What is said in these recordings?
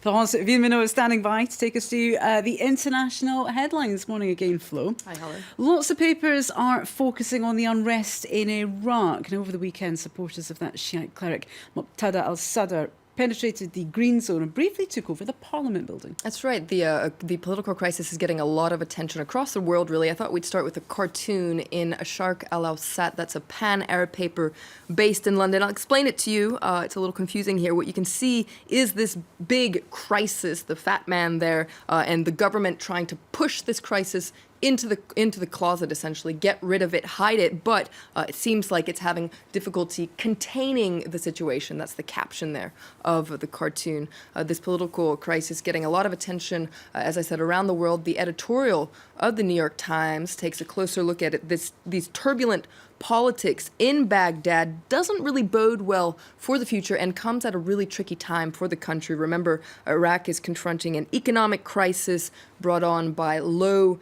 Florence Villeminot is standing by to take us to the international headlines. Morning again, Flo. Hi, Helen. Lots of papers are focusing on the unrest in Iraq. And over the weekend, supporters of that Shiite cleric, Muqtada al-Sadr, penetrated the green zone and briefly took over the Parliament building. That's right. The political crisis is getting a lot of attention across the world, really. I thought we'd start with a cartoon in Sharq al-Awsat. That's a pan-Arab paper based in London. I'll explain it to you. It's a little confusing here. What you can see is this big crisis, the fat man there, and the government trying to push this crisis into the closet, essentially, get rid of it, hide it, but it seems like it's having difficulty containing the situation. That's the caption there of the cartoon. This political crisis getting a lot of attention, as I said, around the world. The editorial of the New York Times takes a closer look at it. These turbulent politics in Baghdad doesn't really bode well for the future and comes at a really tricky time for the country. Remember, Iraq is confronting an economic crisis brought on by low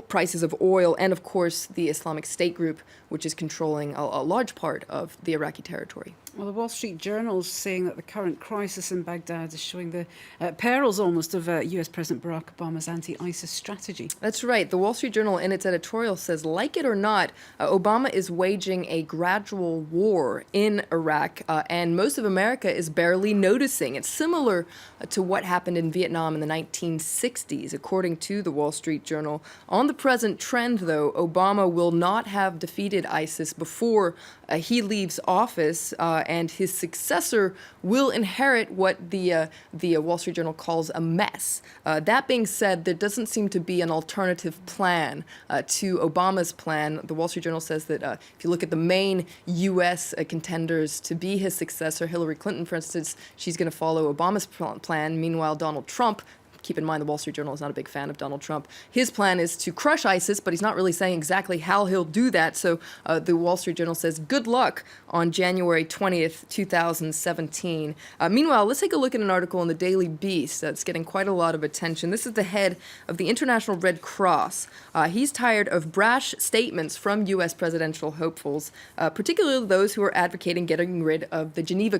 prices of oil and, of course, the Islamic State group, which is controlling a large part of the Iraqi territory. Well, the Wall Street Journal is saying that the current crisis in Baghdad is showing the perils almost of US President Barack Obama's anti-ISIS strategy. That's right. The Wall Street Journal in its editorial says, like it or not, Obama is waging a gradual war in Iraq, and most of America is barely noticing. It's similar to what happened in Vietnam in the 1960s, according to the Wall Street Journal. On the present trend, though, Obama will not have defeated ISIS before he leaves office, and his successor will inherit what the Wall Street Journal calls a mess. That being said, there doesn't seem to be an alternative plan to Obama's plan. The Wall Street Journal says that if you look at the main U.S. Contenders to be his successor, Hillary Clinton, for instance, she's going to follow Obama's plan. Meanwhile, Donald Trump, keep in mind the Wall Street Journal is not a big fan of Donald Trump. His plan is to crush ISIS, but he's not really saying exactly how he'll do that. So the Wall Street Journal says good luck on January 20th, 2017. Meanwhile, let's take a look at an article in the Daily Beast that's getting quite a lot of attention. This is the head of the International Red Cross. He's tired of brash statements from U.S. presidential hopefuls, particularly those who are advocating getting rid of the Geneva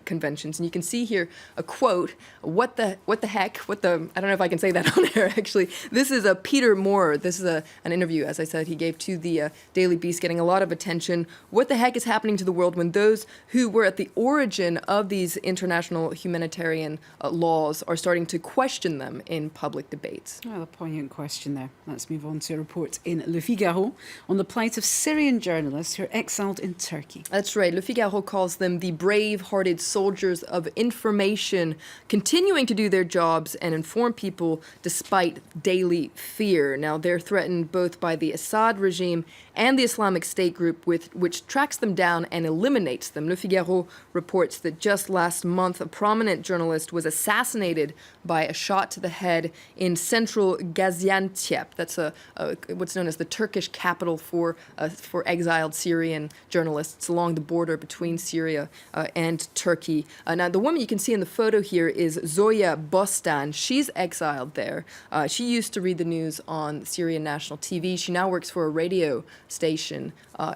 Conventions. And you can see here a quote, what the heck, I don't know if I can say that on air, actually. This is Peter Moore. This is an interview, as I said, he gave to the Daily Beast, getting a lot of attention. What the heck is happening to the world when those who were at the origin of these international humanitarian laws are starting to question them in public debates? Well, a poignant question there. Let's move on to a report in Le Figaro on the plight of Syrian journalists who are exiled in Turkey. That's right. Le Figaro calls them the brave-hearted soldiers of information, continuing to do their jobs and inform people despite daily fear. Now, they're threatened both by the Assad regime and the Islamic State group, which tracks them down and eliminates them. Le Figaro reports that just last month, a prominent journalist was assassinated by a shot to the head in central Gaziantep. That's what's known as the Turkish capital for exiled Syrian journalists along the border between Syria and Turkey. Now, the woman you can see in the photo here is Zoya Bostan. She's exiled there. She used to read the news on Syrian national TV. She now works for a radio station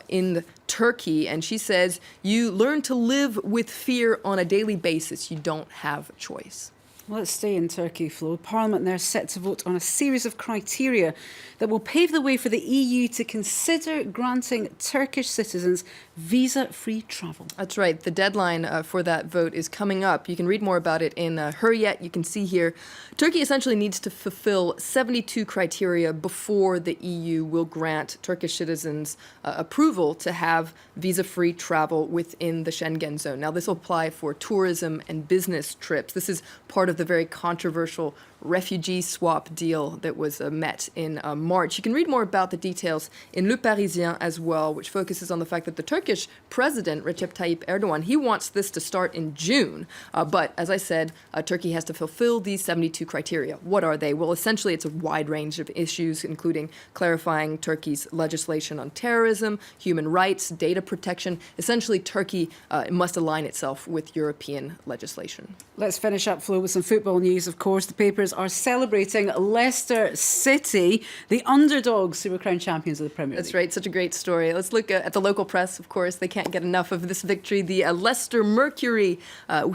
in Turkey, and she says, you learn to live with fear on a daily basis. You don't have a choice. Let's stay in Turkey, Flo. Parliament there is set to vote on a series of criteria that will pave the way for the EU to consider granting Turkish citizens visa-free travel. That's right. The deadline for that vote is coming up. You can read more about it in Hurriyet. You can see here, Turkey essentially needs to fulfill 72 criteria before the EU will grant Turkish citizens approval to have visa-free travel within the Schengen zone. Now, this will apply for tourism and business trips. This is part of the very controversial refugee swap deal that was met in March. You can read more about the details in Le Parisien as well, which focuses on the fact that the Turkish president, Recep Tayyip Erdogan, he wants this to start in June. But as I said, Turkey has to fulfill these 72 criteria. What are they? Well, essentially, it's a wide range of issues, including clarifying Turkey's legislation on terrorism, human rights, data protection. Essentially, Turkey must align itself with European legislation. Let's finish up, Flo, with some football news. Of course, the papers Foxes are celebrating Leicester City, the underdogs who were crowned champions of the Premier League. That's right. Such a great story. Let's look at the local press, of course. They can't get enough of this victory. The Leicester Mercury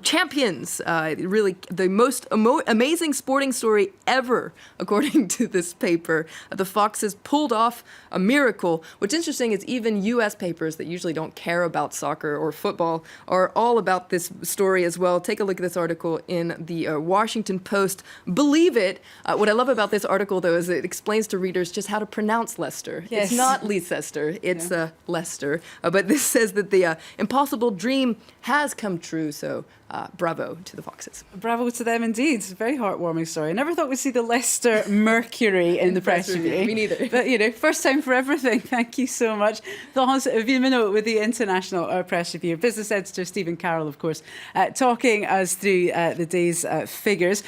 champions. Really the most amazing sporting story ever, according to this paper. The Foxes pulled off a miracle. What's interesting is even U.S. papers that usually don't care about soccer or football are all about this story as well. Take a look at this article in the Washington Post. Believe it. What I love about this article, though, is it explains to readers just how to pronounce Leicester. Yes. It's not Leicester, it's Leicester. But this says that the impossible dream has come true, so bravo to the Foxes. Bravo to them indeed. It's a very heartwarming story. I never thought we'd see the Leicester Mercury in the press review. Me neither. But, first time for everything. Thank you so much. Thas Vimino with the International Press Review. Business editor Stephen Carroll, of course, talking us through the day's figures.